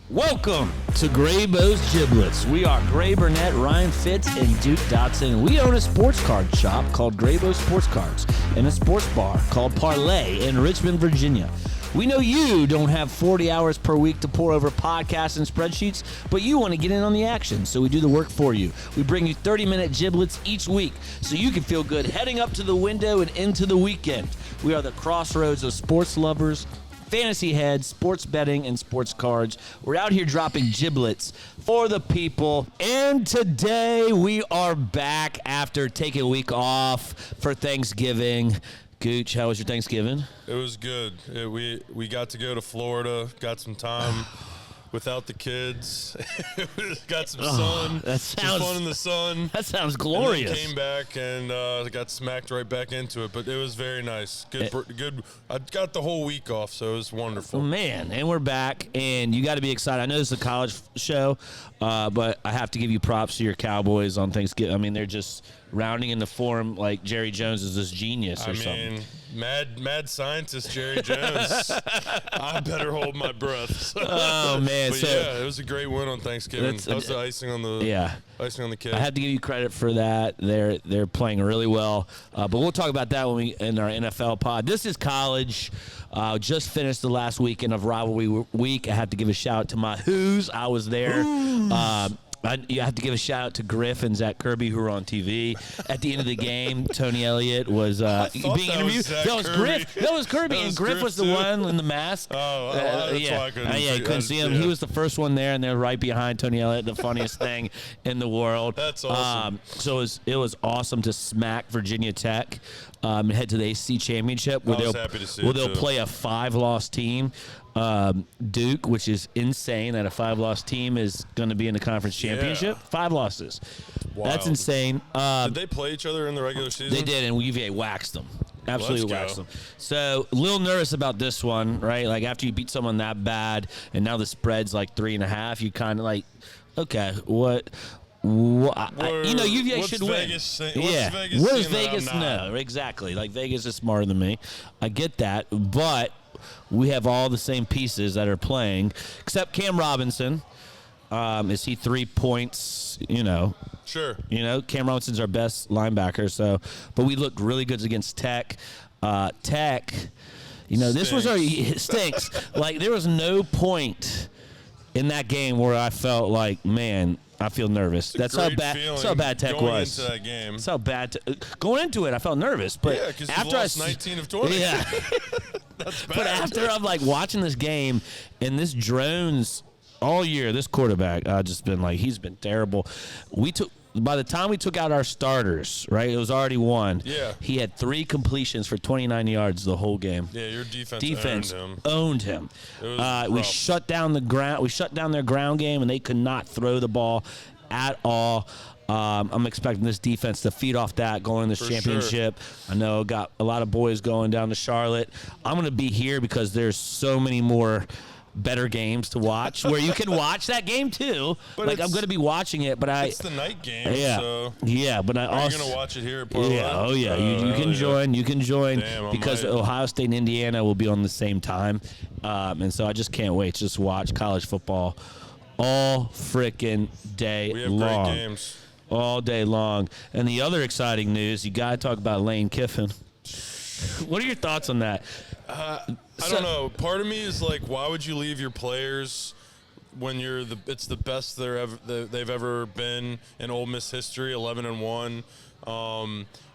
Welcome to Graybo's Giblets. We are Gray Burnett, Ryan Fitz, and Duke Dotson. We own a sports card shop called Graybo Sports Cards and a sports bar called Parlay in Richmond, Virginia. We know you don't have 40 hours per week to pour over podcasts and spreadsheets, but you want to get in on the action, so we do the work for you. We bring you 30-minute giblets each week so you can feel good heading up to the window and into the weekend. We are the crossroads of sports lovers, fantasy heads, sports betting, and sports cards. We're out here dropping giblets for the people. And today we are back after taking a week off for Thanksgiving. Gooch, how was your Thanksgiving? It was good. We got to go to Florida, got some time without the kids. Got some sun. That sounds fun in the sun. That sounds glorious. And then came back and got smacked right back into it, but it was very nice. Good. I got the whole week off, so it was wonderful. Man, and we're back, and you got to be excited. I know this is a college show, but I have to give you props to your Cowboys on Thanksgiving. I mean, they're just rounding in the form like Jerry Jones is this genius or something. Mad scientist Jerry Jones. I better hold my breath. Oh man! But yeah, it was a great win on Thanksgiving. That was the icing on the cake. I have to give you credit for that. They're playing really well, but we'll talk about that when we in our NFL pod. This is college. Just finished the last weekend of rivalry week. I have to give a shout out to my Who's. I was there. You have to give a shout out to Griff and Zach Kirby, who were on TV at the end of the game. Tony Elliott was being interviewed. That was Griff. That was Kirby, and Griff was the one in the mask. That's why I couldn't see him. Yeah. He was the first one there, and they're right behind Tony Elliott, the funniest thing in the world. That's awesome. So it was awesome to smack Virginia Tech and head to the ACC championship where they'll play a 5-loss team. Duke, which is insane that a 5-loss team is going to be in the conference championship. 5 losses. Wild. That's insane. Did they play each other in the regular season? They did, and UVA waxed them. Absolutely waxed them. So a little nervous about this one, right? Like after you beat someone that bad, and now the spread's like 3.5, you kind of like, okay, what UVA should win. What does Vegas know? Exactly. Like Vegas is smarter than me. I get that, but we have all the same pieces that are playing, except Cam Robinson. Is he 3 points? Sure. Cam Robinson's our best linebacker. So, but we looked really good against Tech. Tech, this was stinks. Like there was no point in that game where I felt like, man, I feel nervous. That's how bad Tech was. Going into that game. That's how bad. Going into it, I felt nervous. But yeah, because you lost 19 of 20. Yeah. That's bad. But after I'm like watching this game, and this Drones all year, this quarterback, I've just been like, he's been terrible. By the time we took out our starters, right, it was already won. Yeah. He had 3 completions for 29 yards the whole game. Yeah, your defense owned him. We shut down the ground. We shut down their ground game, and they could not throw the ball at all. I'm expecting this defense to feed off that going in this championship. Sure. I know got a lot of boys going down to Charlotte. I'm going to be here because there's so many more better games to watch where you can watch that game too. But like I'm going to be watching it, but it's the night game. Yeah, but you're going to watch it here at Parlay? Yeah. You can join. You can join. Damn, because Ohio State and Indiana will be on the same time, and so I just can't wait to just watch college football all freaking day long. We have great games. All day long. And the other exciting news, you got to talk about Lane Kiffin. What are your thoughts on that? I don't know. Part of me is like, why would you leave your players when it's the best they've ever been in Ole Miss history, 11-1.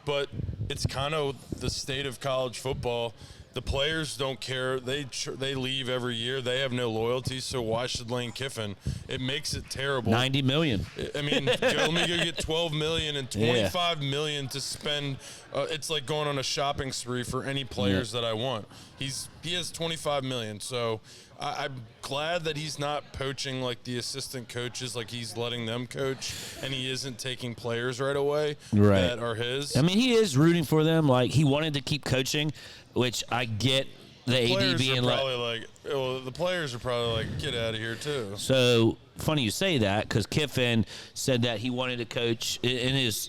But it's kind of the state of college football. The players don't care. They leave every year. They have no loyalty, so why should Lane Kiffin? It makes it terrible. $90 million. I mean, let me go get $12 million and $25 million to spend. It's like going on a shopping spree for any players that I want. He has $25 million, so I'm glad that he's not poaching like the assistant coaches, like he's letting them coach, and he isn't taking players right away that are his. I mean, he is rooting for them. Like he wanted to keep coaching, which I get. The AD being the players are probably like, get out of here too. So funny you say that because Kiffin said that he wanted to coach in his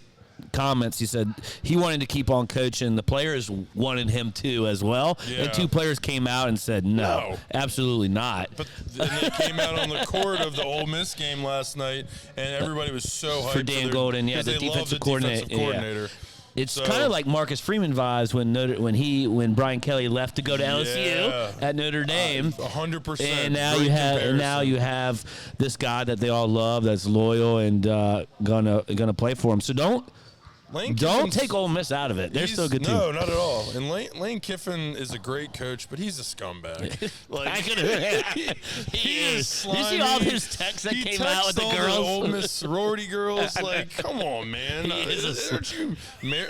comments, he said he wanted to keep on coaching. The players wanted him to as well. Yeah. And 2 players came out and said, no, absolutely not. But and they came out on the court of the Ole Miss game last night, and everybody was so hyped for Dan Golden, the defensive coordinator. Yeah. It's kind of like Marcus Freeman vibes when Brian Kelly left to go to LSU at Notre Dame. 100%. And now you have this guy that they all love, that's loyal and gonna play for him. So don't take Ole Miss out of it. They're still a good team. No, not at all. And Lane Kiffin is a great coach, but he's a scumbag. He is. Slimy. Did you see all his texts that came out with the girls? The Ole Miss sorority girls. Like, come on, man. Aren't you married?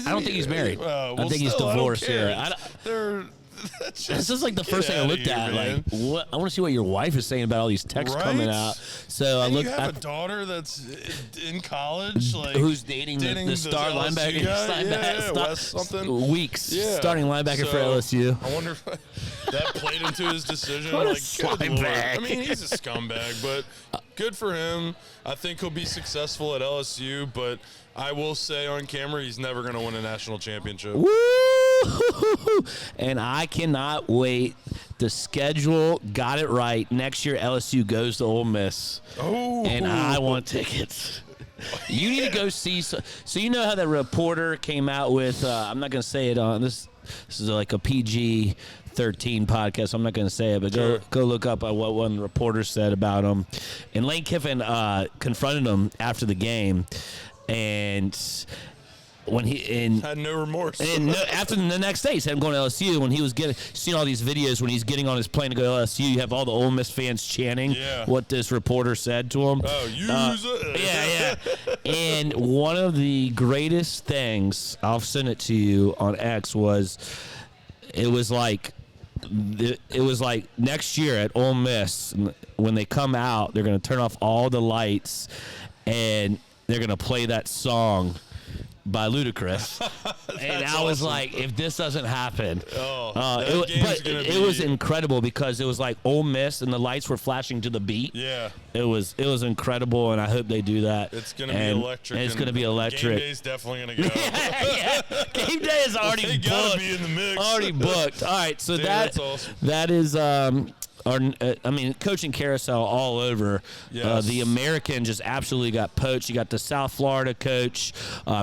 I don't think he's married. I think he's divorced. This is like the first thing I looked at. Man. Like, what? I want to see what your wife is saying about all these texts coming out. So and I looked. You have a daughter that's in college, like who's dating the star linebacker, Wes something. Weeks, starting linebacker for LSU. I wonder if that played into his decision. What a good Lord. bag. I mean, he's a scumbag, but good for him. I think he'll be successful at LSU, but I will say on camera, he's never going to win a national championship. Woo! And I cannot wait. The schedule got it right. Next year, LSU goes to Ole Miss. Oh. And I want tickets. You need to go see. So you know how that reporter came out with, I'm not going to say it on this. This is like a PG-13 podcast. So I'm not going to say it, but go look up what one reporter said about him. And Lane Kiffin confronted him after the game. And when had no remorse. And after the next day, he said, I'm going to LSU. When he was seeing all these videos when he's getting on his plane to go to LSU, you have all the Ole Miss fans chanting what this reporter said to him. Oh, use it. Yeah. And one of the greatest things, I'll send it to you on X, was it was like next year at Ole Miss, when they come out, they're going to turn off all the lights and they're going to play that song by Ludacris. And I was like, if this doesn't happen. It was incredible because it was like Ole Miss and the lights were flashing to the beat. Yeah. It was incredible, and I hope they do that. It's going to be electric. It's going to be electric. Game Day's definitely going to go. Yeah. Game Day is already booked. They got to be in the mix. Already booked. All right, so that's awesome. that is coaching carousel all over. Yes. The American just absolutely got poached. You got the South Florida coach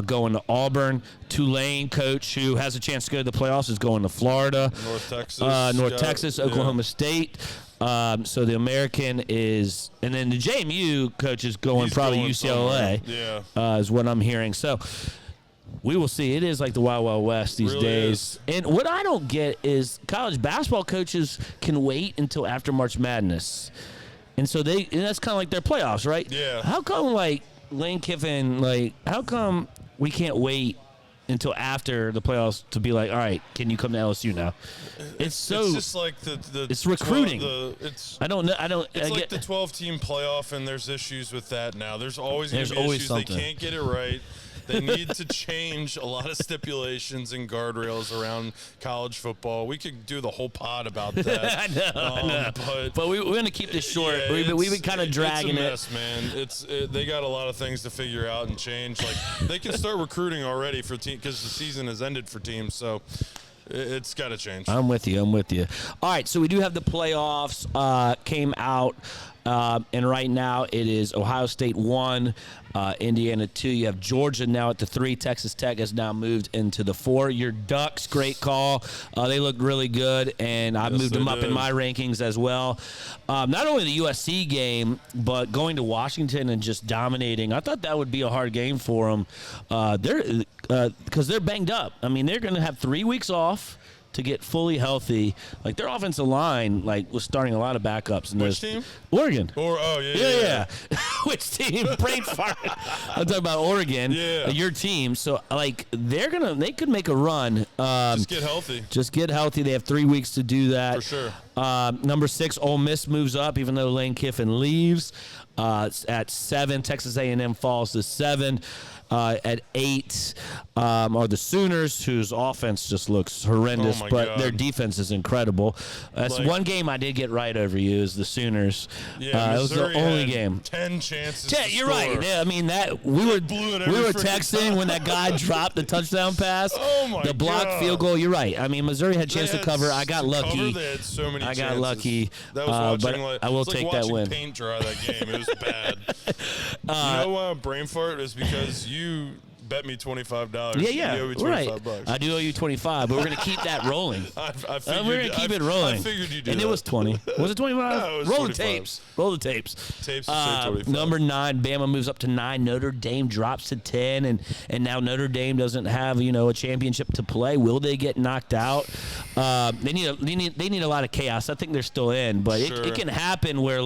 going to Auburn. Tulane coach who has a chance to go to the playoffs is going to Florida. North Texas, Oklahoma State. So the American is, and then the JMU coach is going UCLA. Is what I'm hearing. So we will see. It is like the Wild Wild West these days. And what I don't get is college basketball coaches can wait until after March Madness. And so that's kind of like their playoffs, right? Yeah. How come, like, Lane Kiffin, how come we can't wait until after the playoffs to be like, all right, can you come to LSU now? It's just like it's recruiting. It's like the 12-team playoff, and there's issues with that now. There's always going to be issues. Something. They can't get it right. They need to change a lot of stipulations and guardrails around college football. We could do the whole pod about that. I know. But we're going to keep this short. Yeah, we've been kind of dragging it's a mess, man. They got a lot of things to figure out and change. Like, they can start recruiting already for teams because the season has ended for teams. So it's got to change. I'm with you. All right, so we do have the playoffs came out. And right now it is Ohio State 1, Indiana 2. You have Georgia now at the 3. Texas Tech has now moved into the 4. Your Ducks, great call. They looked really good, and I moved them up in my rankings as well. Not only the USC game, but going to Washington and just dominating. I thought that would be a hard game for them. Because they're banged up. I mean, they're going to have 3 weeks off to get fully healthy. Like, their offensive line, was starting a lot of backups. And which team? Oregon. Yeah. Which team? Brain fart. I'm talking about Oregon. Yeah. Your team. So, they could make a run. Just get healthy. They have 3 weeks to do that. For sure. Number 6, Ole Miss moves up, even though Lane Kiffin leaves. At 7, Texas A&M falls to 7. At 8 are the Sooners, whose offense just looks horrendous, but their defense is incredible. That's one game I did get right over you is the Sooners. Yeah, it was the only had game. 10 chances. Yeah, you're right. Yeah, I mean that we were texting when that guy dropped the touchdown pass. Oh my The blocked field goal. You're right. I mean Missouri had a chance to cover. I got lucky. They had so many I got chances. lucky. That was but I will take that win. Paint dry that game. It was bad. You know why brain fart is because you bet me $25. Yeah, you owe me right. $25. I do owe you 25, but we're gonna keep that rolling. I we're gonna keep it rolling. I figured you did. And it was 20. Was it 25? No, it was Roll 25. the tapes. Roll the tapes. Tapes say 25. Number 9, Bama moves up to 9. Notre Dame drops to 10, and now Notre Dame doesn't have a championship to play. Will they get knocked out? They need a lot of chaos. I think they're still in, but it can happen where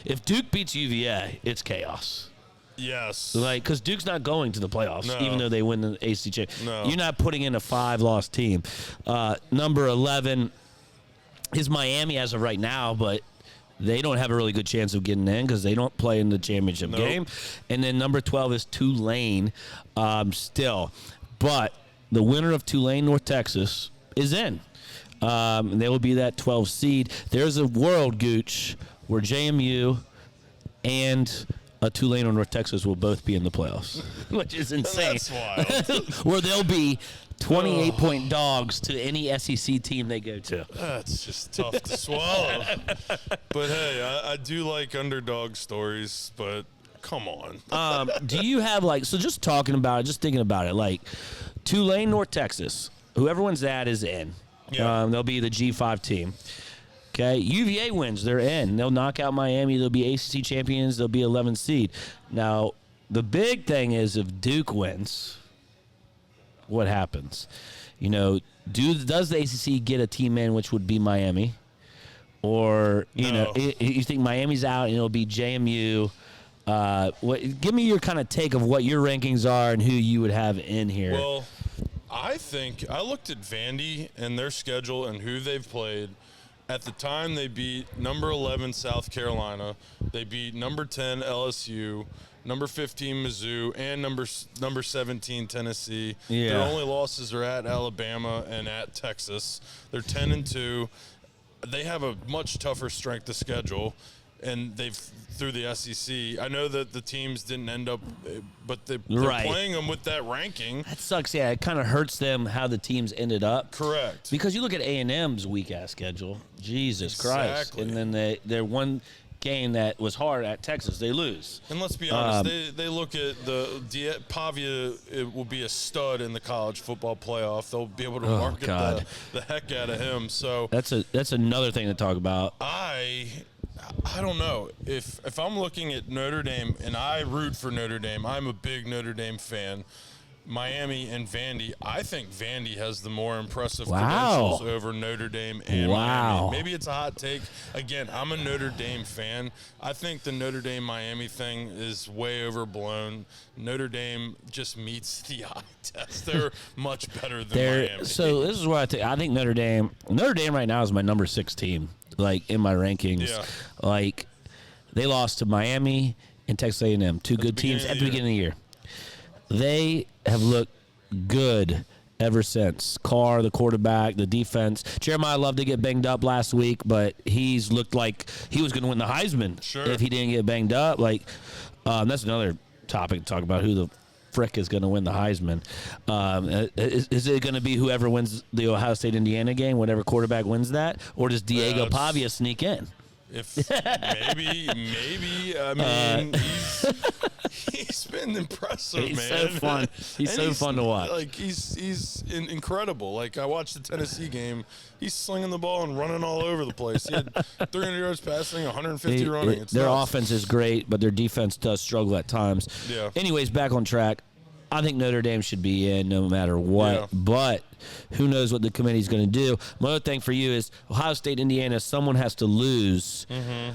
if Duke beats UVA, it's chaos. Yes. Because Duke's not going to the playoffs, even though they win the ACC championship. No. You're not putting in a 5-loss team. Number 11 is Miami as of right now, but they don't have a really good chance of getting in because they don't play in the championship game. And then number 12 is Tulane still. But the winner of Tulane, North Texas, is in. And they will be that 12 seed. There's a world, Gooch, where JMU and Tulane or North Texas will both be in the playoffs, which is insane. That's wild. Where they'll be 28-point dogs to any SEC team they go to. That's just tough to swallow. But hey, I do like underdog stories, but come on. Do you have just talking about it, just thinking about it, Tulane, North Texas, whoever wins that is in. Yeah. They'll be the G5 team. Okay, UVA wins, they're in. They'll knock out Miami. They'll be ACC champions. They'll be 11th seed. Now, the big thing is if Duke wins, what happens? Does the ACC get a team in, which would be Miami? Or, you think Miami's out and it'll be JMU? Give me your kind of take of what your rankings are and who you would have in here. Well, I looked at Vandy and their schedule and who they've played. At the time, they beat number 11 South Carolina. They beat number 10 LSU, number 15 Mizzou, and number 17 Tennessee. Yeah. Their only losses are at Alabama and at Texas. They're 10-2. They have a much tougher strength of schedule, and they've through the SEC. I know that the teams didn't end up, but they're playing them with that ranking. That sucks. Yeah, it kind of hurts them how the teams ended up. Correct. Because you look at A&M's weak-ass schedule. Jesus Christ. And then their one game that was hard at Texas, they lose. And let's be honest, they look at Pavia. It will be a stud in the college football playoff. They'll be able to market the heck out of him. So that's another thing to talk about. I don't know. If I'm looking at Notre Dame, and I root for Notre Dame, I'm a big Notre Dame fan. Miami and Vandy, I think Vandy has the more impressive credentials over Notre Dame and Miami. Maybe it's a hot take. Again, I'm a Notre Dame fan. I think the Notre Dame-Miami thing is way overblown. Notre Dame just meets the eye test. They're much better than Miami. So this is what I think Notre Dame right now is my number 6 team, in my rankings. Yeah. They lost to Miami and Texas A&M, two good teams at the beginning of the year. They have looked good ever since. Carr, the quarterback, the defense. Jeremiah loved to get banged up last week, but he's looked like he was going to win the Heisman if he didn't get banged up. That's another topic to talk about, who the frick is going to win the Heisman. Is it going to be whoever wins the Ohio State-Indiana game, whatever quarterback wins that, or does Diego Pavia sneak in? Maybe. I mean, he's been impressive, he's man. So fun. He's so fun to watch. He's incredible. I watched the Tennessee game. He's slinging the ball and running all over the place. He had 300 yards passing, 150 running. Their offense is great, but their defense does struggle at times. Yeah. Anyways, back on track. I think Notre Dame should be in no matter what. Yeah. But who knows what the committee's going to do. My other thing for you is Ohio State, Indiana, someone has to lose. Mm-hmm.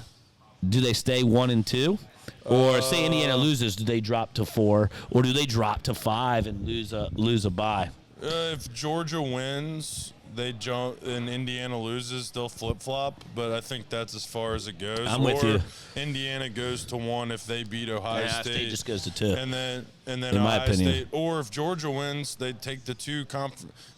Do they stay 1 and 2? Or say Indiana loses, do they drop to 4? Or do they drop to 5 and lose a bye? If Georgia wins, they jump, and Indiana loses, they'll flip-flop. But I think that's as far as it goes. I'm with you. Indiana goes to 1 if they beat Ohio State just goes to 2. and then In my Ohio opinion. State, or if Georgia wins, they take the 2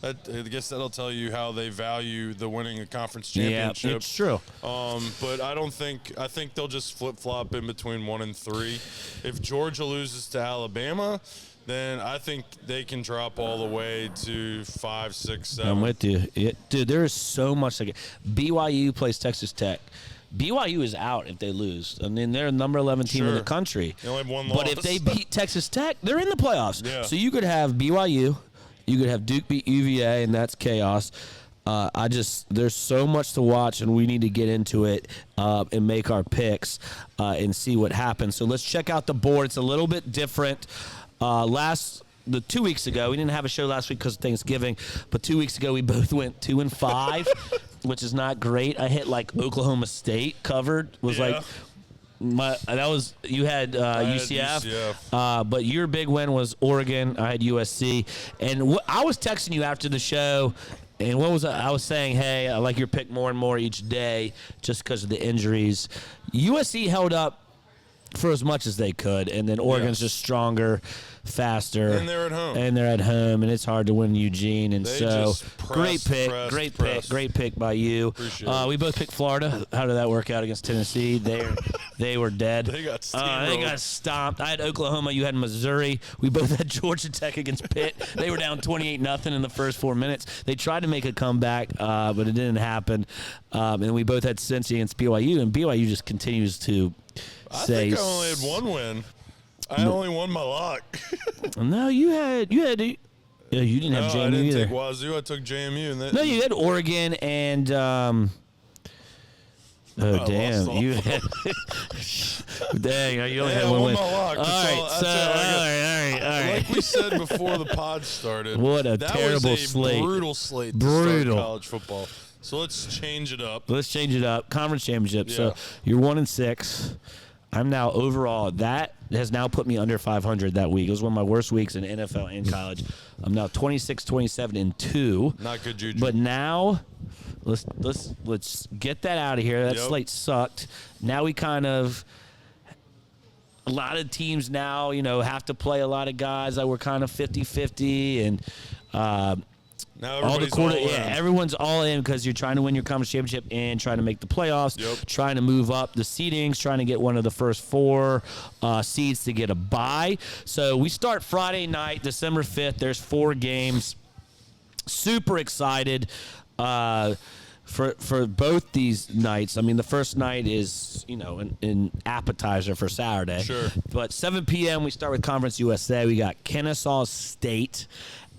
I guess that'll tell you how they value the winning a conference championship. Yeah, it's true. But I think they'll just flip-flop in between 1 and 3. If Georgia loses to Alabama, then I think they can drop all the way to 5, 6, 7. I'm with you. Dude, there is so much. BYU plays Texas Tech. BYU is out if they lose. I mean, they're a number 11 team in the country. They only have 1 But loss. if they beat Texas Tech, they're in the playoffs. Yeah. So you could have BYU, you could have Duke beat UVA, and that's chaos. There's so much to watch, and we need to get into it and make our picks and see what happens. So let's check out the board. It's a little bit different. 2 weeks ago, we didn't have a show last week because of Thanksgiving, but 2 weeks ago we both went 2-5, which is not great. I hit like Oklahoma State covered. You had UCF, but your big win was Oregon. I had USC, and I was texting you after the show. And what was I was saying, hey, I like your pick more and more each day just because of the injuries. USC held up for as much as they could, and then Oregon's just stronger, faster. And they're at home. And it's hard to win Eugene. And They so, just great pick by you. Appreciate it. We both picked Florida. How did that work out against Tennessee? They were dead. They got steamrolled. They got stomped. I had Oklahoma. You had Missouri. We both had Georgia Tech against Pitt. They were down 28-0 in the first 4 minutes. They tried to make a comeback, but it didn't happen. And we both had Cincy against BYU, and BYU just continues to I think I only had 1 win. I only won my lock. No, you didn't have JMU I didn't either. take Wazoo. I took JMU. And No, you had Oregon and damn, you had dang, you only had I 1 won win. my lock. All right. Like we said before the pod started, What a that terrible was a slate. brutal slate to Brutal. start college football. So let's change it up. Let's change it up. Conference championship. Yeah. So you're 1-6. I'm now overall. That has now put me under 500 that week. It was one of my worst weeks in NFL and college. I'm now 26, 27, and 2. Not good juju. But now, let's get that out of here. That slate sucked. Now we kind of. A lot of teams now, have to play a lot of guys that were kind of 50-50 and. Now All the everybody's all in. everyone's all in because you're trying to win your conference championship and trying to make the playoffs, trying to move up the seedings, trying to get one of the first 4 seeds to get a bye. So we start Friday night, December 5th. There's 4 games. Super excited for both these nights. I mean, the first night is, an appetizer for Saturday. Sure. But 7 p.m. we start with Conference USA. We got Kennesaw State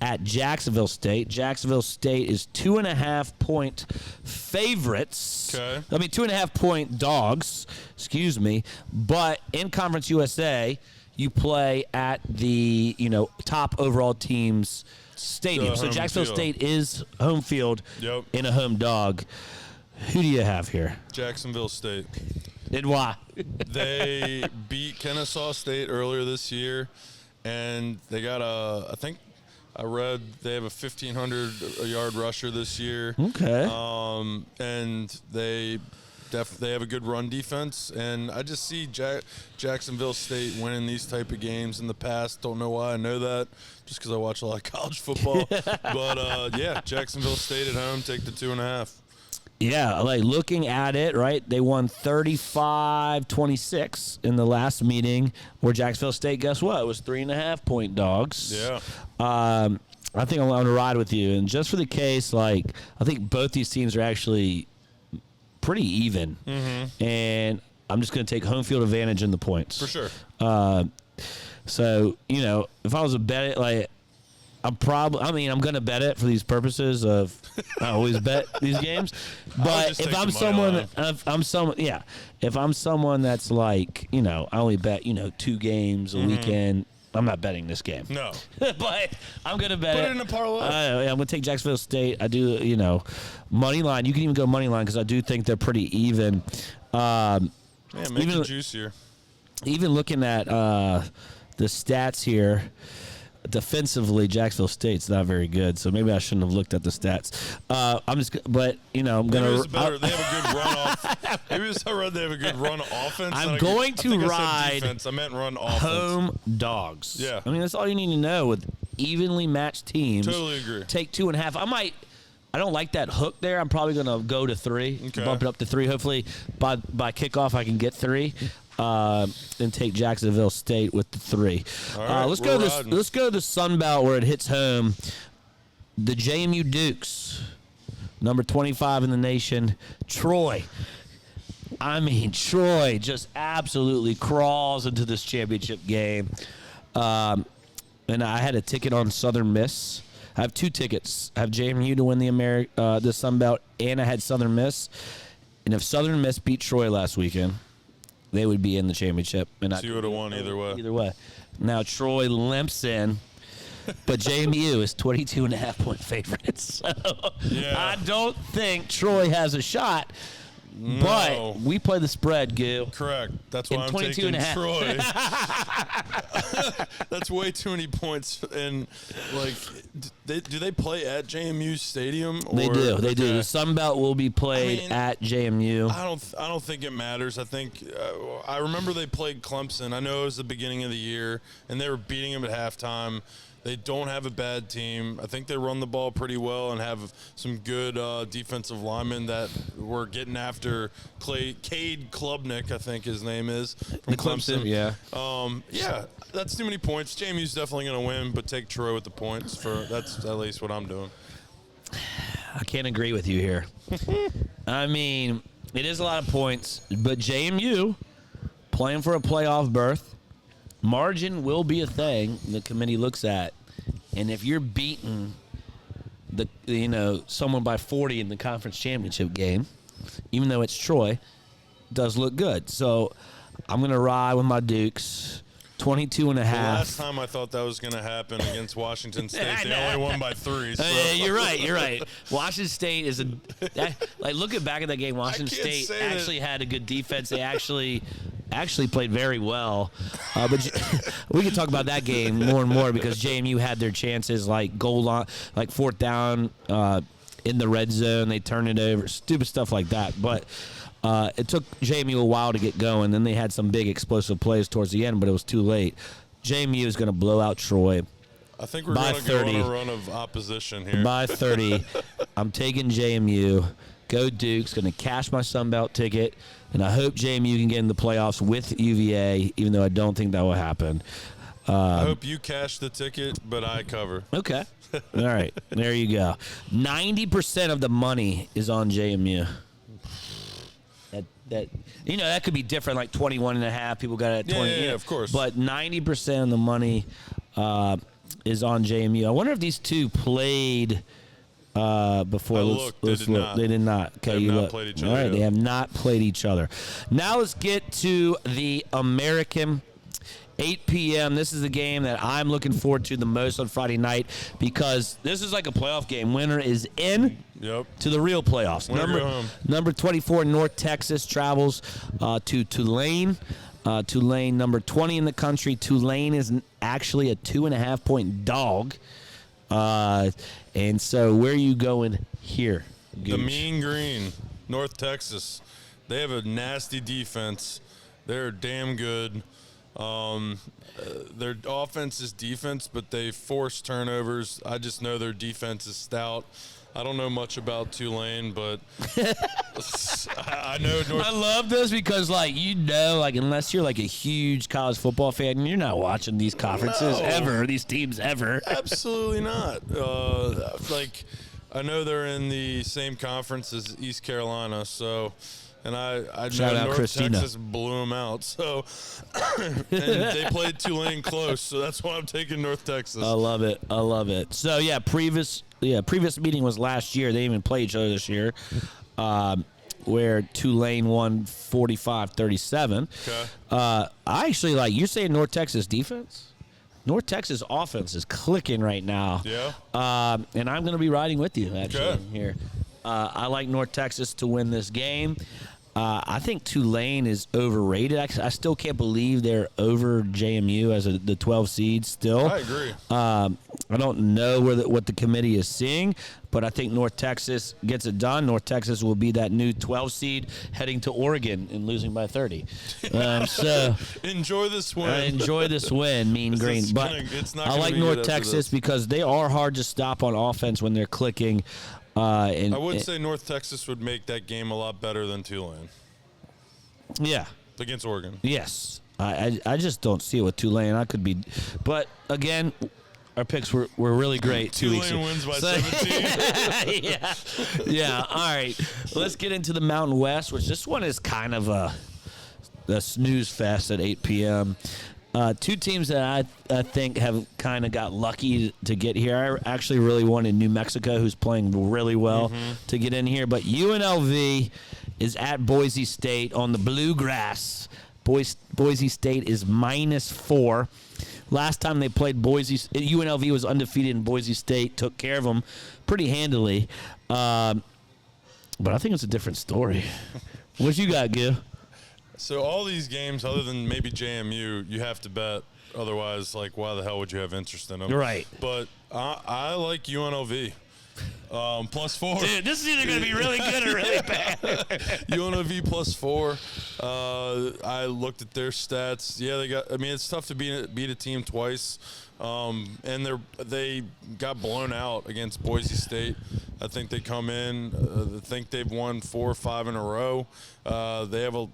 at Jacksonville State. Jacksonville State is 2.5-point favorites. Okay. 2.5-point dogs, excuse me. But in Conference USA, you play at the, top overall team's stadium. So Jacksonville State is home field in a home dog. Who do you have here? Jacksonville State. And why? They beat Kennesaw State earlier this year, and they got I read they have a 1,500-yard rusher this year. Okay. And they have a good run defense, and I just see Jacksonville State winning these type of games in the past. Don't know why I know that, just because I watch a lot of college football. But Jacksonville State at home, take the 2.5. Yeah, like looking at it, right? They won 35-26 in the last meeting. Where Jacksonville State, guess what? It was 3.5-point dogs. Yeah. I think I'm going to ride with you, and just for the case, I think both these teams are actually pretty even, and I'm just going to take home field advantage in the points For sure. So if I was a bet it, I'm going to bet it for these purposes of I always bet these games. But if I'm someone that's like, I only bet, 2 games a weekend, I'm not betting this game. No. But I'm going to bet Put it in a parlay. I'm going to take Jacksonville State. I do, money line. You can even go money line because I do think they're pretty even. Make it juicier. Even looking at the stats here, defensively, Jacksonville State's not very good, so maybe I shouldn't have looked at the stats. I'm gonna. They have a good run off. Maybe it's not they have a good run offense. I'm going to ride defense. I meant run offense. Home dogs. Yeah. I mean, that's all you need to know with evenly matched teams. Totally agree. Take 2.5. I don't like that hook there. I'm probably going to go to 3, bump it up to 3. Hopefully, by kickoff, I can get 3. And take Jacksonville State with the 3. All right, let's go to the Sun Belt where it hits home. The JMU Dukes, number 25 in the nation, Troy. I mean, Troy just absolutely crawls into this championship game. And I had a ticket on Southern Miss. I have 2 tickets. I have JMU to win the Sun Belt, and I had Southern Miss. And if Southern Miss beat Troy last weekend, they would be in the championship. And so you would have won either way. Either way. Now, Troy limps in, but JMU is 22.5-point favorites. So I don't think Troy has a shot. No. But we play the spread, Gil. Correct. That's why I'm taking Troy. That's way too many points. And, do they play at JMU Stadium? They do. They do. The Sun Belt will be played at JMU. I don't think it matters. I think I remember they played Clemson. I know it was the beginning of the year, and they were beating them at halftime. They don't have a bad team. I think they run the ball pretty well and have some good defensive linemen that were getting after Cade Klubnik, I think his name is, from Clemson. Yeah. Yeah, that's too many points. JMU's definitely going to win, but take Troy with the points. That's at least what I'm doing. I can't agree with you here. I mean, it is a lot of points, but JMU playing for a playoff berth. Margin will be a thing the committee looks at, and if you're beating someone by 40 in the conference championship game, even though it's Troy, does look good. So I'm gonna ride with my Dukes. 22.5. The last time I thought that was going to happen against Washington State, they only won by 3. So. You're right. Washington State is looking back at that game, Washington State actually had a good defense. They actually played very well. But we can talk about that game more and more because JMU had their chances, like goal line, like 4th down in the red zone. They turned it over, stupid stuff like that. But it took JMU a while to get going. Then they had some big explosive plays towards the end, but it was too late. JMU is going to blow out Troy. I think we're going to go on a run of opposition here. By 30, I'm taking JMU. Go Dukes. Going to cash my Sun Belt ticket, and I hope JMU can get in the playoffs with UVA, even though I don't think that will happen. I hope you cash the ticket, but I cover. Okay. All right. There you go. 90% of the money is on JMU. That could be different, like 21.5. People got it at 20. Yeah, of course. But 90% of the money is on JMU. I wonder if these two played before. They did not. They did not. Okay, they have not played each other. All right, yet. they have not played each other. Now let's get to the American. 8 p.m. This is the game that I'm looking forward to the most on Friday night because this is like a playoff game. Winner is in to the real playoffs. Number 24, North Texas, travels to Tulane. Tulane, number 20 in the country. Tulane is actually a 2.5-point dog. And so where are you going here, Gooch? The Mean Green, North Texas. They have a nasty defense. They're damn good. Their offense is defense, but they force turnovers. I just know their defense is stout. I don't know much about Tulane, but I know North. I love this because, unless you're like a huge college football fan, you're not watching these conferences ever, these teams ever. Absolutely not. I know they're in the same conference as East Carolina, so. And I Shout know out North Christina. Texas blew them out. So, and they played Tulane close, so that's why I'm taking North Texas. I love it. So previous meeting was last year. They didn't even play each other this year, where Tulane won 45-37. Okay. I actually you're saying North Texas defense. North Texas offense is clicking right now. Yeah. And I'm going to be riding with you actually Okay. here. I like North Texas to win this game. I think Tulane is overrated. I still can't believe they're over JMU as the 12 seed still. I agree. I don't know what the committee is seeing, but I think North Texas gets it done. North Texas will be that new 12 seed heading to Oregon and losing by 30. So enjoy this win. Enjoy this win, Mean Green. But I like North Texas because they are hard to stop on offense when they're clicking. I would say North Texas would make that game a lot better than Tulane. Yeah. Against Oregon. Yes. I just don't see it with Tulane. I could be. But, again, our picks were really great 2 weeks ago. Tulane wins by 17. Yeah. Yeah. All right. Let's get into the Mountain West, which this one is kind of a snooze fest at 8 p.m. Two teams that I think have kind of got lucky to get here. I actually really wanted New Mexico, who's playing really well, to get in here. But UNLV is at Boise State on the bluegrass. Boise State is -4. Last time they played UNLV was undefeated, and Boise State took care of them pretty handily. But I think it's a different story. What you got, Gil? So all these games, other than maybe JMU, you have to bet. Otherwise, like, why the hell would you have interest in them? Right. But I like UNLV. +4. Dude, this is either going to be really good or really bad. UNLV +4. I looked at their stats. Yeah, they got. I mean, it's tough to beat a team twice. And they got blown out against Boise State. I think they come in. I think they've won 4 or 5 in a row. They have a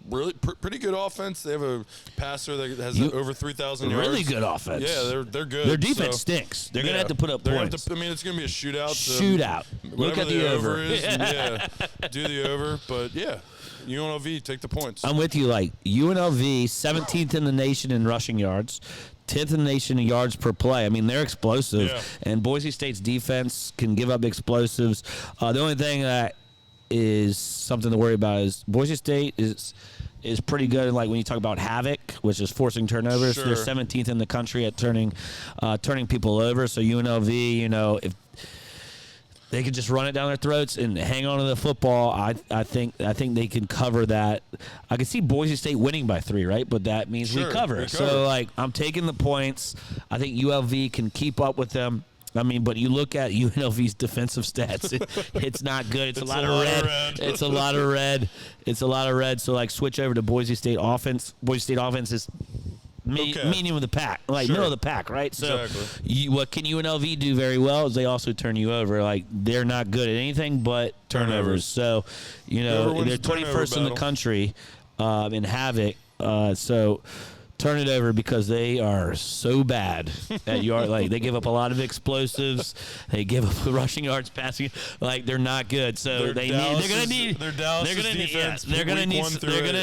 really pretty good offense. They have a passer that has over 3,000 yards. Really good offense. Yeah, they're good. Their defense stinks. They're going to have to put up points. It's going to be a shootout. Shootout. Look at the over. Is, do the over. But, yeah, UNLV, take the points. I'm with you. Like, UNLV, 17th in the nation in rushing yards, 10th in the nation in yards per play. I mean, they're explosive. Yeah. And Boise State's defense can give up explosives. The only thing that is something to worry about is Boise State is pretty good. Like when you talk about havoc, which is forcing turnovers, they're 17th in the country at turning people over. So UNLV, if they could just run it down their throats and hang on to the football, I think they can cover that. I can see Boise State winning by 3, right? But that means we cover. So like I'm taking the points. I think ULV can keep up with them. I mean, but you look at UNLV's defensive stats, it's not good. It's a lot of red. It's a lot of red. It's a lot of red. So, like, switch over to Boise State offense. Boise State offense is medium of the pack, middle of the pack, right? So, what can UNLV do very well is they also turn you over. Like, they're not good at anything but turnovers. So, they're 21st in the country in havoc. So, turn it over because they are so bad at yard. Like they give up a lot of explosives. They give up rushing yards, passing. Like they're not good. So they're gonna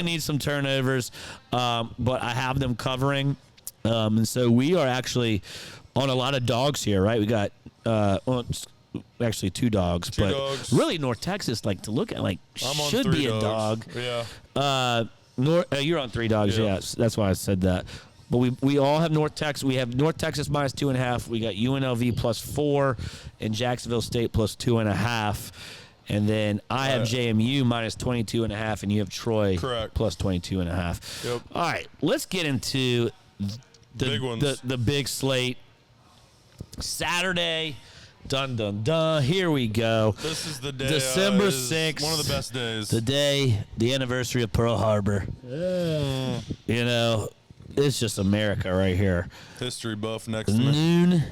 need some turnovers. But I have them covering. And so we are actually on a lot of dogs here, right? We got actually 2 dogs, but really North Texas, like to look at, like should be a dog. Yeah. You're on 3 dogs, yeah. That's why I said that. But we all have North Texas. We have North Texas -2.5. We got UNLV +4 and Jacksonville State +2.5. And then I have JMU -22.5, and you have Troy +22.5. Yep. All right, let's get into the big slate. Saturday. Dun, dun, dun. Here we go. This is the day. December 6th. One of the best days. The anniversary of Pearl Harbor. It's just America right here. History buff next to me. Noon.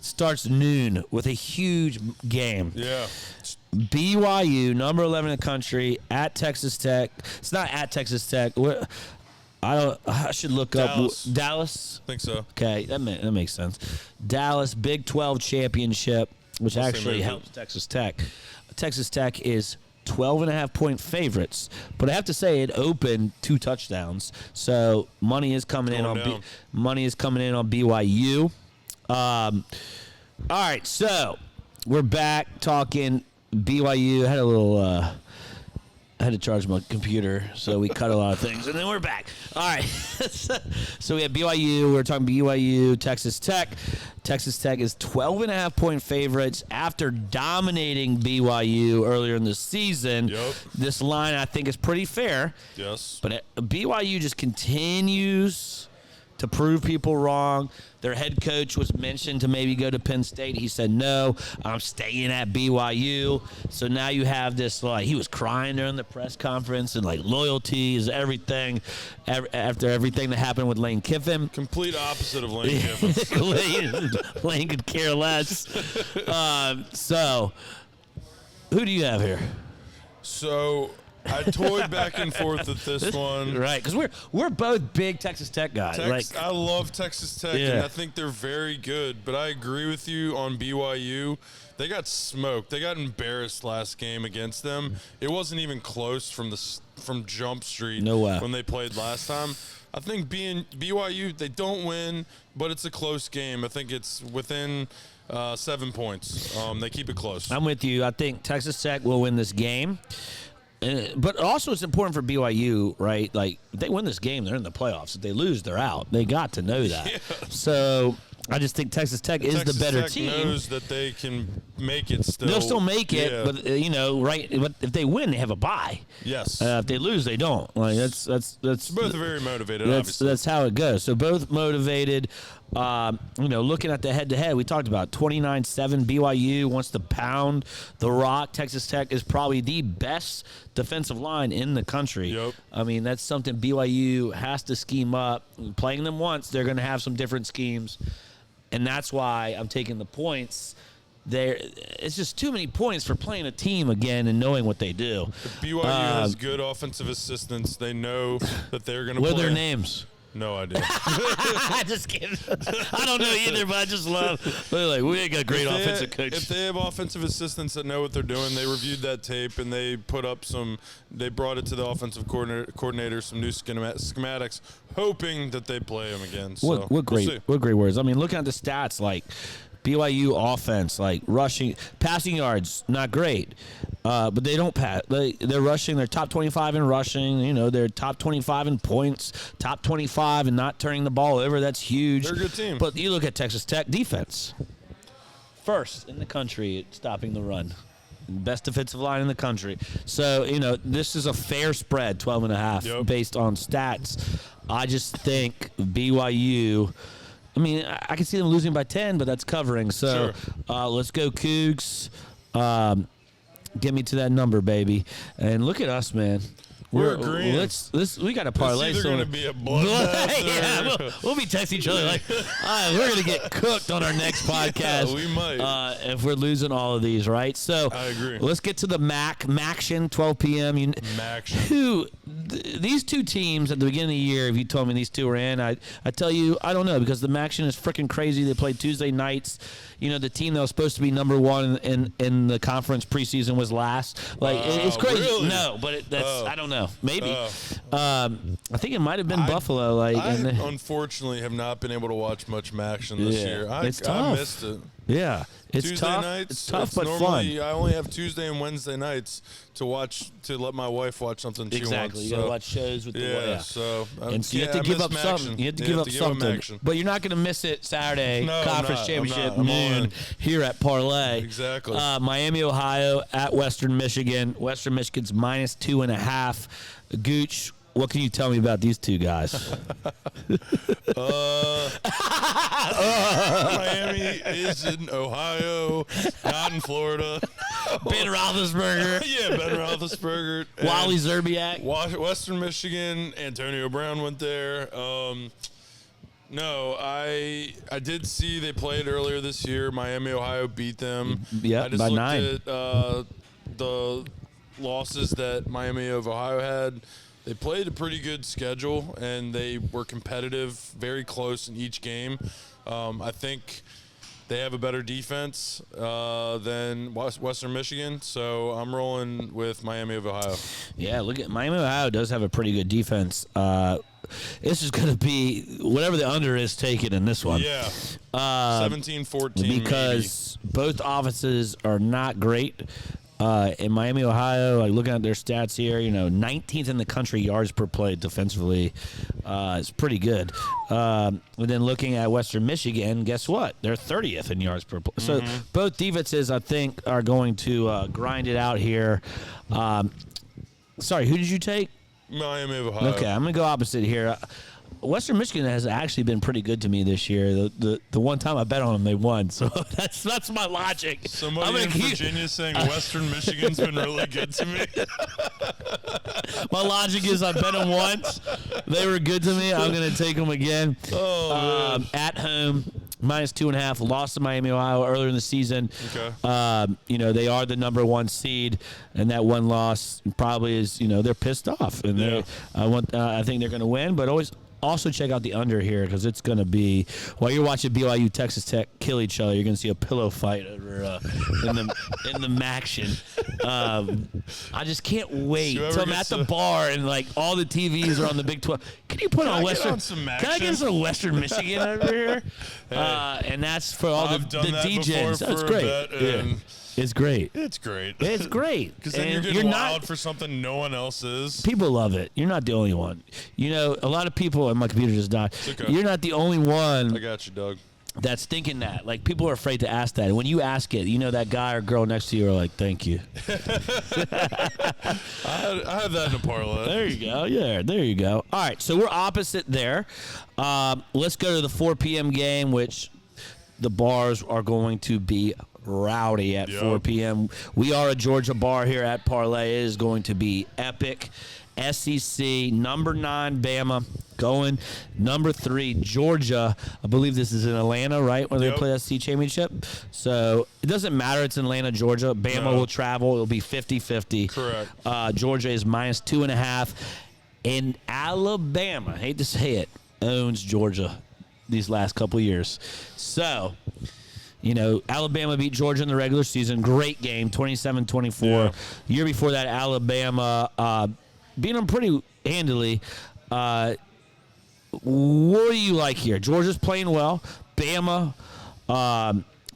Starts noon with a huge game. Yeah. BYU, number 11 in the country, at Texas Tech. It's not at Texas Tech. I should look up Dallas. I think so. Okay, that makes sense. Dallas Big 12 championship, which actually helps Texas Tech. Texas Tech is 12.5-point favorites, but I have to say it opened 2 touchdowns, so money is coming in on BYU. All right, so we're back talking BYU. Had a little I had to charge my computer, so we cut a lot of things, and then we're back. All right. So we have BYU. We're talking BYU, Texas Tech. Texas Tech is 12.5-point favorites after dominating BYU earlier in the season. Yep. This line, I think, is pretty fair. Yes. But BYU just continues to prove people wrong. Their head coach was mentioned to maybe go to Penn State. He said, no, I'm staying at BYU. So now you have this, like, he was crying during the press conference, and, like, loyalty is everything after everything that happened with Lane Kiffin. Complete opposite of Lane Kiffin. Lane could care less. So who do you have here? So I toyed back and forth with this one. Right, because we're both big Texas Tech guys. I love Texas Tech, and I think they're very good. But I agree with you on BYU. They got smoked. They got embarrassed last game against them. It wasn't even close from Jump Street when they played last time. I think BYU, they don't win, but it's a close game. I think it's within 7 points. They keep it close. I'm with you. I think Texas Tech will win this game. But also it's important for BYU, right? Like, if they win this game, they're in the playoffs. If they lose, they're out. They got to know that. Yeah. So I just think Texas Tech is the better team. Texas Tech knows that they can make it still. They'll still make it, but, right? But if they win, they have a bye. Yes. If they lose, they don't. Like, that's both very motivated, obviously. That's how it goes. So both motivated. Looking at the head-to-head, we talked about 29-7. BYU wants to pound the rock. Texas Tech is probably the best defensive line in the country. Yep. I mean, that's something BYU has to scheme up. Playing them once, they're going to have some different schemes, and that's why I'm taking the points. It's just too many points for playing a team again and knowing what they do. If BYU has good offensive assistants. They know that they're going to play. What are their names? No idea. Just kidding. I don't know either, but I just love. They're like, we ain't got great offensive coaches. If they have offensive assistants that know what they're doing, they reviewed that tape and they put up they brought it to the offensive coordinator some new schematics, hoping that they play them again. So what great words. I mean, looking at the stats, like BYU offense, like rushing, passing yards, not great. But they don't pass. They're rushing. They're top 25 in rushing. They're top 25 in points, top 25 in not turning the ball over. That's huge. They're a good team. But you look at Texas Tech defense. First in the country at stopping the run. Best defensive line in the country. So, this is a fair spread, 12.5, based on stats. I just think BYU, I mean, I can see them losing by 10, but that's covering. So, let's go Cougs. Get me to that number, baby. And look at us, man. We're agreeing. We got to parlay. It's either going to be a bloodbath. Yeah, we'll be texting each other like, we're going to get cooked on our next podcast. Yeah, we might. If we're losing all of these, right? So I agree. Let's get to the MACtion, 12 p.m. MACtion. These two teams at the beginning of the year, if you told me these two were in, I tell you, I don't know, because the MACtion is freaking crazy. They play Tuesday nights. The team that was supposed to be number one in the conference preseason was last. Like, it's crazy. Really? No, but I don't know. Maybe. I think it might have been Buffalo. I unfortunately have not been able to watch much MACtion this year. It's tough. I missed it. Yeah, it's Tuesday tough. nights. It's tough, but fun. I only have Tuesday and Wednesday nights to let my wife watch something she wants. Exactly. You gotta watch shows with the wife. Yeah. So you have to give up something. You have to give up something. But you're not gonna miss it Saturday. Conference championship noon here at Parlay. Exactly. Miami, Ohio at Western Michigan. Western Michigan's -2.5. Gooch, what can you tell me about these two guys? Miami is in Ohio, not in Florida. Ben Roethlisberger. Yeah, Ben Roethlisberger. Wally Zerbiak. Western Michigan. Antonio Brown went there. No, I did see they played earlier this year. Miami, Ohio beat them. Yeah, I just by looked 9. at the losses that Miami of Ohio had. They played a pretty good schedule, and they were competitive, very close in each game. I think they have a better defense than Western Michigan, so I'm rolling with Miami of Ohio. Yeah, look at Miami of Ohio does have a pretty good defense. This is going to be whatever the under is taken in this one. Yeah, 17-14 because both offenses are not great. In Miami, Ohio, like looking at their stats here, 19th in the country yards per play defensively. It's pretty good. And then looking at Western Michigan, guess what? They're 30th in yards per play. So both defenses, I think, are going to grind it out here. Sorry, who did you take? Miami of Ohio. Okay, I'm going to go opposite here. Western Michigan has actually been pretty good to me this year. The one time I bet on them, they won. So that's my logic. Somebody in Virginia saying Western Michigan's been really good to me. My logic is I bet them once. They were good to me. I'm going to take them again. At home, -2.5. Lost to Miami, Ohio earlier in the season. Okay. They are the number 1 seed, and that one loss probably is, they're pissed off. And I think they're going to win, but also check out the under here because it's going to be, while you're watching BYU Texas Tech kill each other, you're going to see a pillow fight over in the Maction. I just can't wait till I'm at the bar and like all the TVs are on the Big 12. Can you put on Western? Can I get some Western Michigan over here? And that's for all the DJs. That's great. It's great. It's great. It's great. Because then you're getting wild for something no one else is. People love it. You're not the only one. A lot of people, and my computer just died. Okay. You're not the only one. I got you, Doug. That's thinking that. Like, people are afraid to ask that. And when you ask it, that guy or girl next to you are like, thank you. I had that in a parlay. There you go. Yeah, there you go. All right, so we're opposite there. Let's go to the 4 p.m. game, which the bars are going to be rowdy at 4 p.m. We are a Georgia bar here at Parlay. It is going to be epic. SEC, number 9, Bama, going. Number 3, Georgia. I believe this is in Atlanta, right, where they play the SEC championship. So it doesn't matter. It's in Atlanta, Georgia. Bama will travel. It'll be 50-50. Correct. Georgia is -2.5. And Alabama, I hate to say it, owns Georgia these last couple years. So, Alabama beat Georgia in the regular season. Great game, 27-24. Yeah. Year before that, Alabama beat them pretty handily. What do you like here? Georgia's playing well. Bama,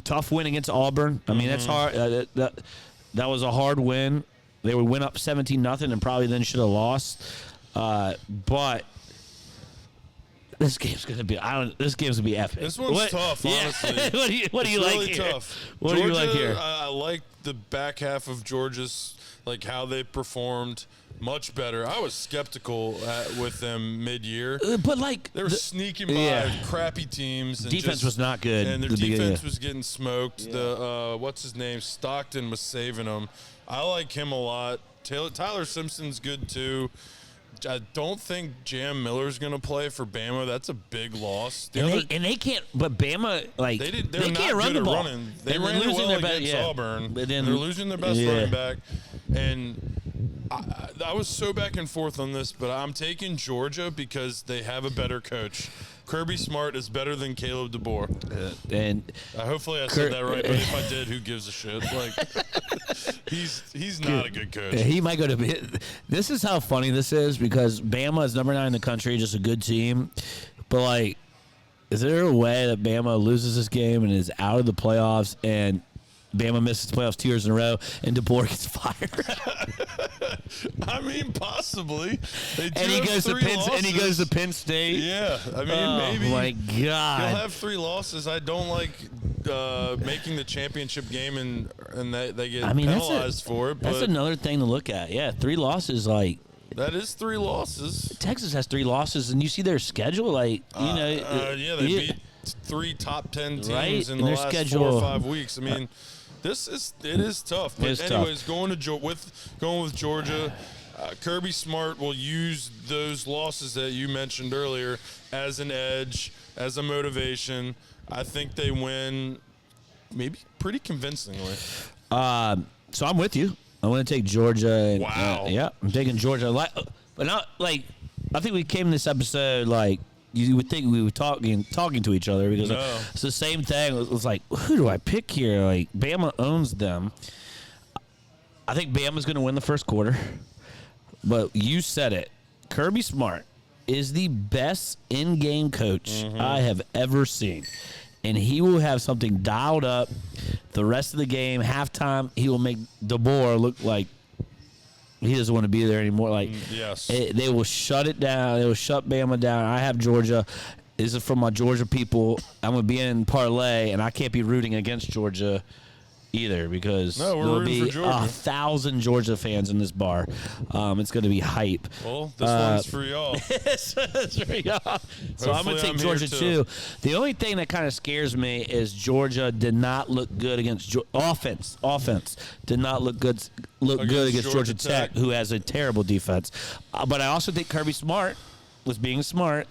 tough win against Auburn. I mean, that's hard. That was a hard win. They would win up 17-0 and probably then should have lost. But this game's gonna be. This game's gonna be epic. This one's tough, honestly. what do you like really here? Tough. What do you like here? I like the back half of Georgia's, like how they performed much better. I was skeptical with them mid-year, but like they were sneaking by crappy teams. And defense was not good, and their defense was getting smoked. Yeah. The what's his name? Stockton was saving them. I like him a lot. Tyler Simpson's good too. I don't think Jam Miller's going to play for Bama. That's a big loss. And they can't. But Bama, like they can't run the ball. Running. They ran well against Auburn. But then they're losing their best running back. And I was so back and forth on this, but I'm taking Georgia because they have a better coach. Kirby Smart is better than Caleb DeBoer. And hopefully I said that right, but if I did, who gives a shit? Like, he's not a good coach. He might go to. This is how funny this is because Bama is number 9 in the country, just a good team. But like, is there a way that Bama loses this game and is out of the playoffs and Bama misses playoffs 2 years in a row and DeBoer gets fired? I mean, possibly. And he goes to Penn State. Yeah, I mean, maybe. Oh my God! He'll have 3 losses. I don't like making the championship game and they get penalized for it. That's another thing to look at. Yeah, 3 losses, like. That is 3 losses. Texas has 3 losses, and you see their schedule, like they beat 3 top 10 teams in the last schedule. 4 or 5 weeks. I mean. It is tough. But anyways, going with Georgia, Kirby Smart will use those losses that you mentioned earlier as an edge, as a motivation. I think they win, maybe pretty convincingly. So I'm with you. I want to take Georgia. And, wow. I'm taking Georgia. But not like I think we came in this episode like. You would think we were talking to each other because it's the same thing. It was like, who do I pick here? Like, Bama owns them. I think Bama's going to win the first quarter. But you said it. Kirby Smart is the best in-game coach I have ever seen. And he will have something dialed up the rest of the game, halftime, he will make DeBoer look like he doesn't want to be there anymore. Like, yes. They will shut it down. They will shut Bama down. I have Georgia. This is from my Georgia people. I'm going to be in parlay, and I can't be rooting against Georgia either because there'll be 1,000 Georgia fans in this bar. It's going to be hype. Well, this one's for y'all. This is for y'all. So I'm going to take Georgia too. The only thing that kind of scares me is Georgia did not look good against offense. Offense did not look good against Georgia Tech, who has a terrible defense. But I also think Kirby Smart was being smart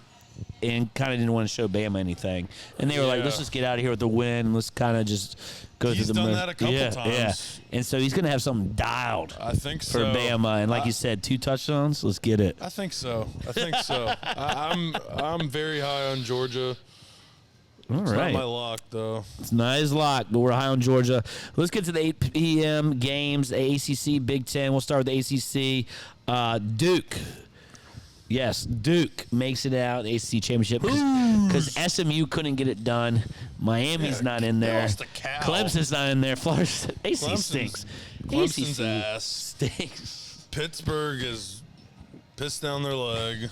and kind of didn't want to show Bama anything. And they were like, let's just get out of here with the win. Let's kind of just go through the He's done that a couple times. Yeah. And so he's going to have something dialed. I think so. For Bama. And like you said, 2 touchdowns. Let's get it. I think so. I'm very high on Georgia. All It's right. not my lock, though. It's not his lock, but we're high on Georgia. Let's get to the 8 p.m. games, the ACC, Big Ten. We'll start with the ACC. Duke. Yes, Duke makes it out, the ACC championship, because SMU couldn't get it done. Miami's not in there. lost a cow. Clemson's not in there. Florida ACC stinks. Clemson's ACC ass. stinks. Pittsburgh is pissed down their leg.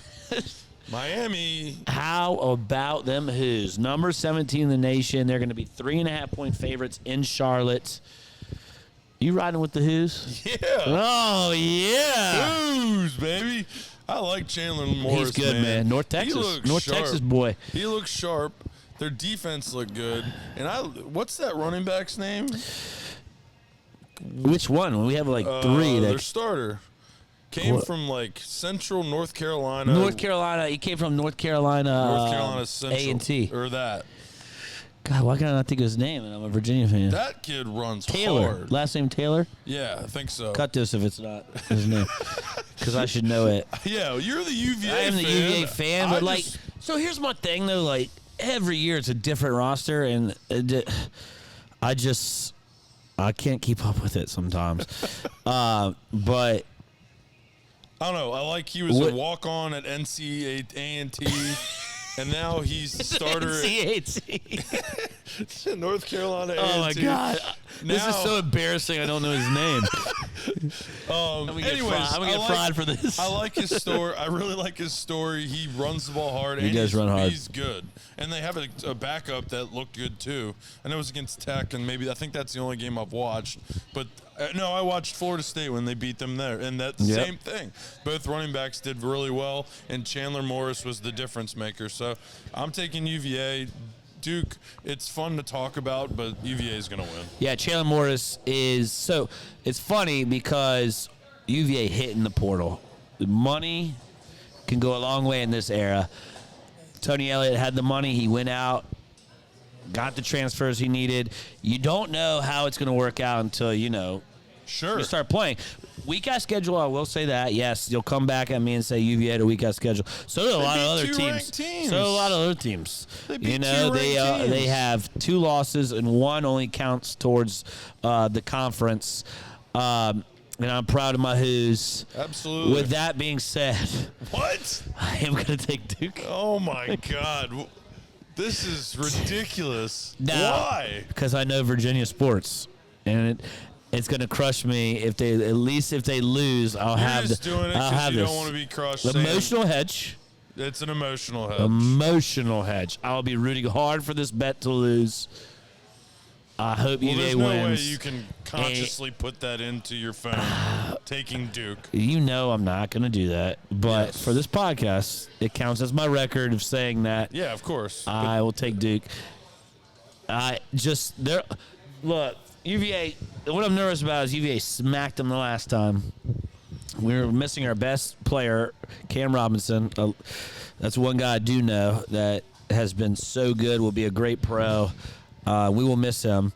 Miami. How about them Who's? Number 17 in the nation. They're going to be 3.5-point favorites in Charlotte. You riding with the Who's? Yeah. Oh, yeah. Who's, baby? I like Chandler Morris. He's good, man. North Texas boy. He looks sharp. Their defense looked good. And what's that running back's name? Which one? We have like 3. Their starter came from like Central North Carolina. North Carolina. He came from North Carolina Central. A&T. Or that. God, why can't I not think of his name? And I'm a Virginia fan. That kid runs Taylor. hard. Last name Taylor? Yeah, I think so. Cut this if it's not his name. Because I should know it. Yeah, you're the UVA fan. I am the UVA fan, but so here's my thing though. Like every year it's a different roster, and I can't keep up with it sometimes. But I don't know. I like he was a walk-on at NC A&T. And now he's starter at North Carolina A&T. Oh, my God. This is so embarrassing. I don't know his name. I'm going to get fried for this. I like his story. I really like his story. He runs the ball hard. He does run hard. He's good. And they have a backup that looked good, too. And it was against Tech, and I think that's the only game I've watched. But, no, I watched Florida State when they beat them there. And that's the same thing. Both running backs did really well, and Chandler Morris was the difference maker. So I'm taking UVA. Duke, it's fun to talk about, but UVA is going to win. Yeah, Chandler Morris is – so it's funny because UVA hit in the portal. The money can go a long way in this era. Tony Elliott had the money. He went out, got the transfers he needed. You don't know how it's going to work out until, you start playing. Weak-ass schedule, I will say that. Yes, you'll come back at me and say UVA had a weak-ass schedule. So do a lot of other teams. So do a lot of other teams. They have 2 losses, and 1 only counts towards the conference. And I'm proud of my Who's. Absolutely. With that being said, what? I am going to take Duke. Oh, my God. This is ridiculous. Why? Because I know Virginia sports. And it's going to crush me if they lose. I'll have this. Doing it because you don't want to be crushed. Emotional hedge. It's an emotional hedge. Emotional hedge. I'll be rooting hard for this bet to lose. I hope UVA wins. There's no way you can consciously put that into your phone, taking Duke. You know I'm not going to do that. But for this podcast, it counts as my record of saying that. Yeah, of course. I will take Duke. Look, UVA, what I'm nervous about is UVA smacked them the last time. We were missing our best player, Cam Robinson. That's one guy I do know that has been so good, will be a great pro. We will miss him.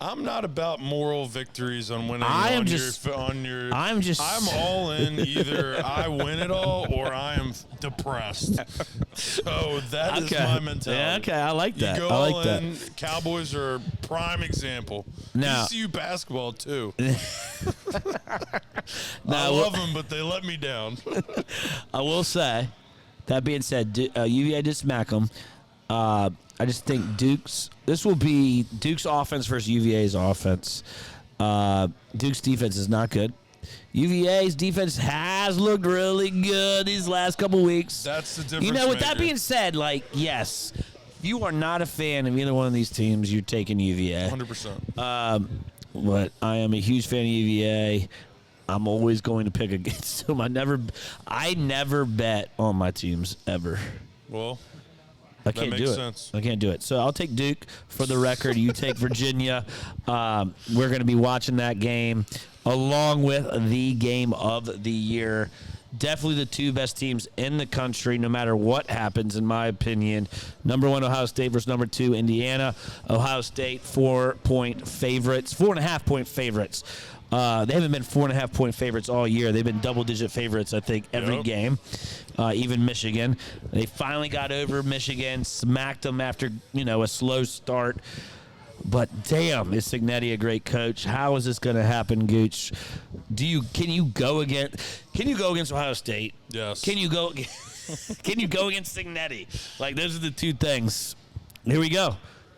I'm not about moral victories on winning. I'm all in. Either I win it all or I am depressed. So that is my mentality. Yeah, okay, I like that. You go all in. Cowboys are a prime example. Now, ECU basketball too. I love them, but they let me down. I will say, that being said, UVA did smack them. I just think this will be Duke's offense versus UVA's offense. Duke's defense is not good. UVA's defense has looked really good these last couple weeks. That's the difference. You know, with that being said, yes, if you are not a fan of either one of these teams, you're taking UVA. 100%. But I am a huge fan of UVA. I'm always going to pick against them. I never bet on my teams ever. Well, I can't do it. Sense. I can't do it. So I'll take Duke for the record. You take Virginia. We're going to be watching that game along with the game of the year. Definitely the two best teams in the country, no matter what happens, in my opinion. Number 1, Ohio State versus number 2, Indiana. Ohio State, 4-point favorites, 4.5-point favorites. They haven't been 4.5-point favorites all year. They've been double-digit favorites, I think, every game. Even Michigan. They finally got over Michigan, smacked them after, a slow start. But damn, is Cignetti a great coach? How is this going to happen, Gooch? Can you go against Ohio State? Yes. Can you go against Cignetti? Those are the two things. Here we go.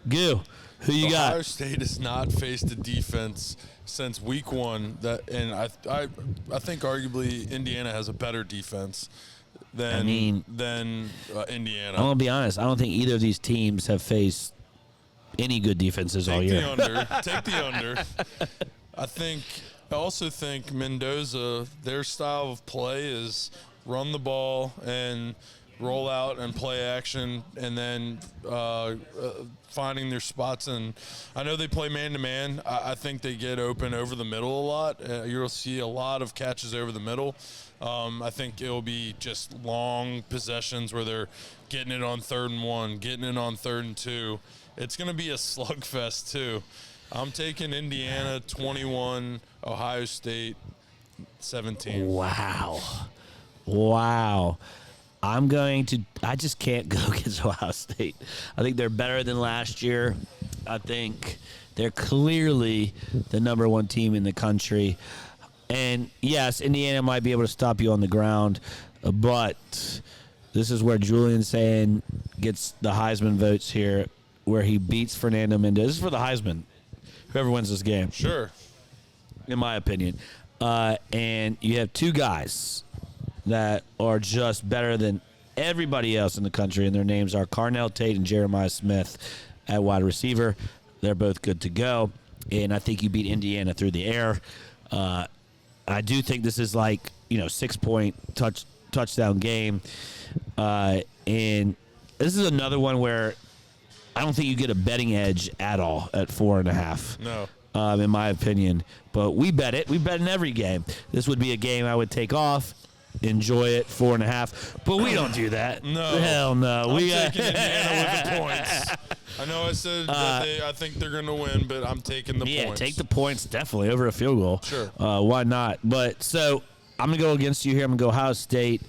Goo, who you got? Ohio State has not faced a defense since week 1 and I think arguably Indiana has a better defense than Indiana. I'm going to be honest. I don't think either of these teams have faced any good defenses all year. Take the under. I also think Mendoza, their style of play is run the ball and roll out and play action, and then finding their spots. And I know they play man-to-man. I think they get open over the middle a lot. You'll see a lot of catches over the middle. I think it will be just long possessions where they're getting it on 3rd and 1, getting it on 3rd and 2. It's going to be a slugfest, too. I'm taking Indiana 21, Ohio State 17. Wow. I just can't go against Ohio State. I think they're better than last year. I think they're clearly the number 1 team in the country. And, yes, Indiana might be able to stop you on the ground, but this is where Julian Sand gets the Heisman votes here, where he beats Fernando Mendoza. This is for the Heisman, whoever wins this game. Sure. In my opinion. And you have two guys that are just better than everybody else in the country, and their names are Carnell Tate and Jeremiah Smith at wide receiver. They're both good to go, and I think you beat Indiana through the air. I do think this is 6-point touchdown game, and this is another one where I don't think you get a betting edge at all at 4.5. No. In my opinion. But we bet it. We bet in every game. This would be a game I would take off, enjoy it, 4.5. But we don't do that. No. Hell no. I'm taking Indiana with the points. I know I said that I think they're going to win, but I'm taking the points. Yeah, take the points definitely over a field goal. Sure. Why not? But so I'm going to go against you here. I'm going to go Ohio State.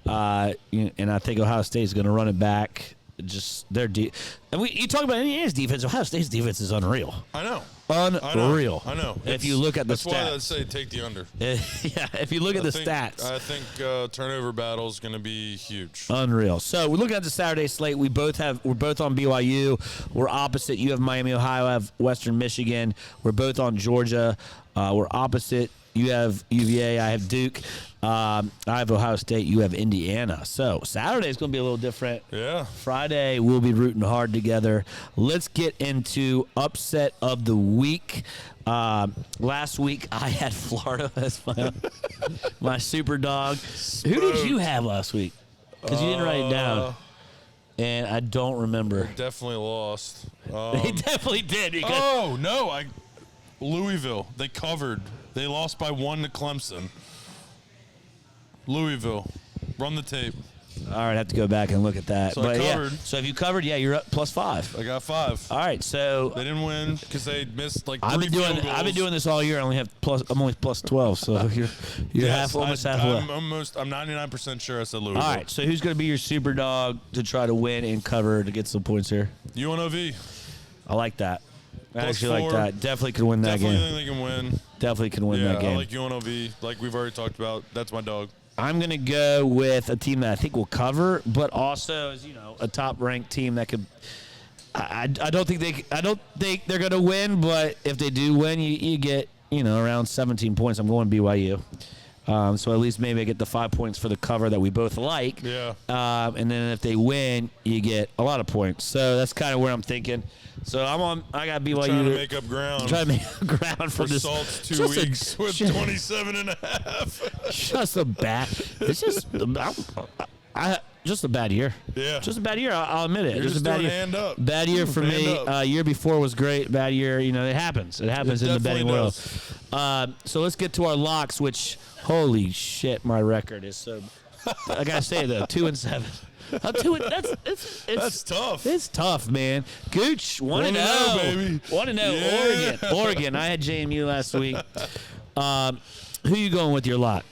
And I think Ohio State is going to run it back. Just their and you talk about Indiana's defense. Ohio State's defense is unreal. I know. Unreal. I know. If you look at the stats. That's why I'd say take the under. Yeah, if you look at the stats. I think turnover battle is going to be huge. Unreal. So we're looking at the Saturday slate. We're both on BYU. We're opposite. You have Miami, Ohio. I have Western Michigan. We're both on Georgia. We're opposite. You have UVA. I have Duke. I have Ohio State. You have Indiana. So Saturday is going to be a little different. Yeah. Friday, we'll be rooting hard together. Let's get into upset of the week. Last week, I had Florida as my super dog. Who did you have last week? Because you didn't write it down. And I don't remember. Definitely lost. They definitely did. Because Louisville. They covered. They lost by 1 to Clemson. Louisville. Run the tape. All right, I have to go back and look at that. So I covered. Yeah. So if you covered, you're up +5. I got 5. All right, so they didn't win because they missed like 3 I've been doing this all year. I'm only +12, so you're almost halfway. I'm 99% sure I said Louisville. All right, so who's going to be your super dog to try to win and cover to get some points here? UNLV. I like that. I actually +4. like that. Definitely could win that game. Definitely think they can win. Definitely can win that game. I like UNLV. Like we've already talked about. That's my dog. I'm going to go with a team that I think will cover, but also is, a top-ranked team that could I don't think they're going to win, but if they do win, you get around 17 points. I'm going BYU. So at least maybe I get the 5 points for the cover that we both like. Yeah. And then if they win, you get a lot of points. So that's kind of where I'm thinking. So I got BYU. Trying to make up ground. Trying to make up ground for this. Salt's 2 weeks with 27.5. Just a bad. It's just a bad year. Yeah. Just a bad year. I'll admit it. You're just a bad doing year. hand up. Bad year for me. Year before was great. Bad year. It happens. It happens in the betting world. So let's get to our locks. Which holy shit, my record is so. I gotta say though, 2-7. That's tough. It's tough, man. Gooch 1-0, baby. 1-0. Yeah. Oregon. I had JMU last week. Who you going with your lock?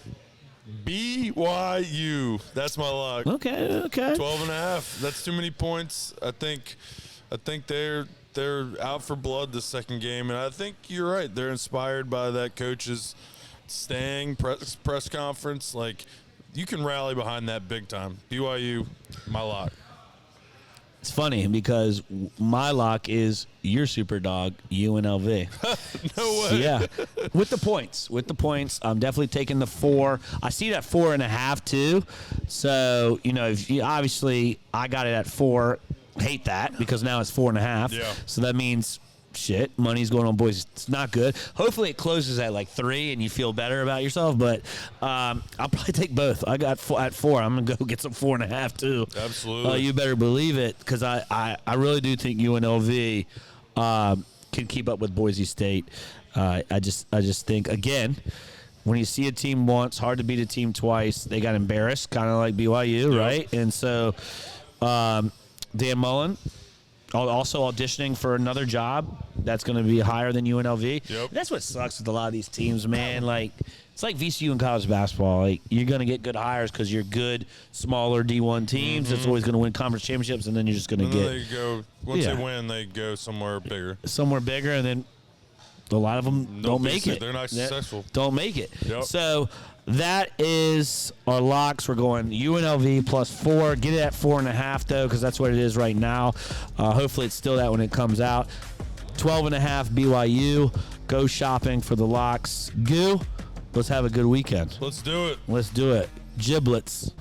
BYU. That's my lock. Okay. 12.5. That's too many points. I think they're out for blood the second game, and I think you're right. They're inspired by that coach's staying press conference. Like, you can rally behind that big time. BYU, my lock. It's funny because my lock is your super dog, UNLV. No way. Yeah, with the points. I'm definitely taking the 4. I see it at 4.5 too. So obviously I got it at 4. Hate that because now it's 4.5. Yeah. So that means shit. Money's going on boys. It's not good. Hopefully it closes at like 3 and you feel better about yourself. But I'll probably take both. I got at 4. I'm gonna go get some 4.5 too. Absolutely. You better believe it because I really do think UNLV can keep up with Boise State. I just think again. When you see a team once, hard to beat a team twice. They got embarrassed, kind of like BYU, Yep. right? And so Dan Mullen also auditioning for another job that's going to be higher than UNLV. Yep. That's what sucks with a lot of these teams, man. Like it's like VCU in college basketball. Like you're going to get good hires because you're good, smaller D1 teams. That's always going to win conference championships, and then you're just going to get. They go once they win, they go somewhere bigger. And then a lot of them don't make it. They're not successful. Don't make it. Yep. So that is our locks. We're going UNLV plus 4. Get it at 4.5 though, because that's what it is right now. Hopefully it's still that when it comes out. 12.5 BYU. Go shopping for the locks. Let's have a good weekend. Let's do it. Giblets.